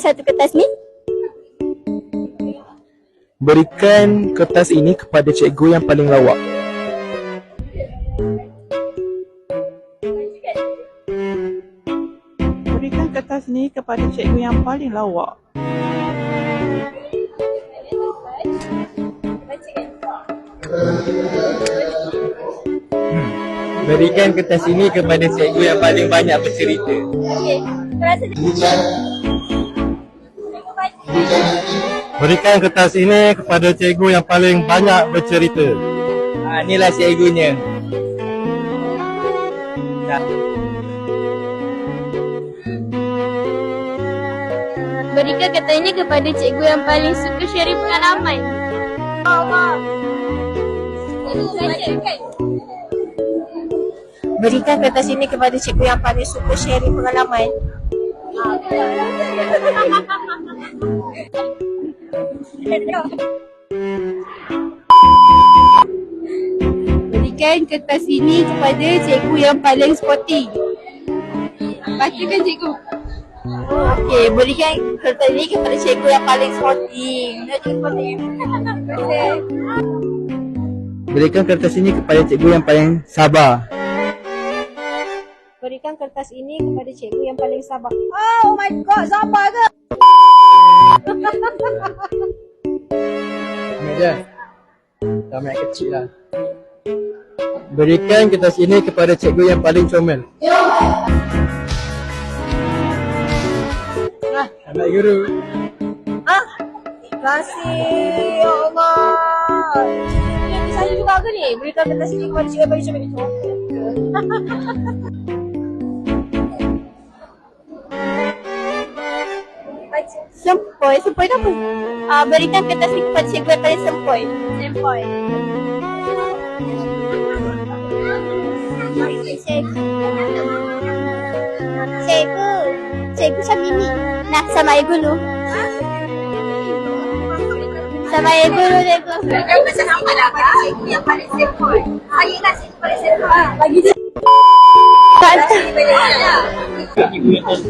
satu kertas ni. Berikan kertas ini kepada cikgu yang paling lawak. Berikan kertas ni kepada cikgu yang paling lawak. Berikan kertas ini kepada cikgu yang paling banyak bercerita. Okey. Rasa Berikan kertas ini kepada cikgu yang paling banyak bercerita. Inilah cikgunya. berikan kertas ini kepada cikgu yang paling suka sharing pengalaman. Berikan kertas ini kepada cikgu yang paling suka sharing pengalaman. Berikan kertas ini kepada cikgu yang paling sporty. Bacakan cikgu. Okey, berikan kertas ini kepada cikgu yang paling sporting. Berikan kertas ini kepada cikgu yang paling sabar. Berikan kertas ini kepada cikgu yang paling sabar. Oh my god, sabar ke? Ambil je. Ramai yang kecil lah. Berikan kertas ini kepada cikgu yang paling comel. Anak guru. Terima kasih, ya Allah. Ini saya juga ke ni? Berikan kertas ini kepada cikgu yang paling comel. Sempoi. Sempoi tu apa? Berikan kertas ini kepada cikgu yang paling sempoi. Sempoi. Cikgu macam ini. Nah, sama air dulu. Sama air dulu, cikgu. Jangan macam nampak lah pada cikgu yang paling sempoi. Saya lah cikgu paling sempoi. Bagi je. Pakcik.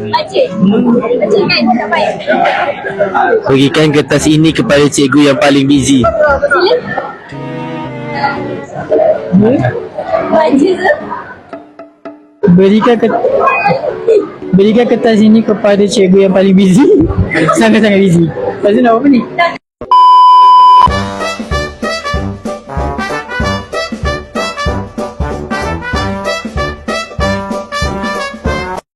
Pakcik kan tak baik. Berikan kertas ini kepada cikgu yang paling busy. Pakcik tu. Berikan kertas ini kepada cikgu yang paling busy. Sangat-sangat busy. Lepas tu nak apa ni?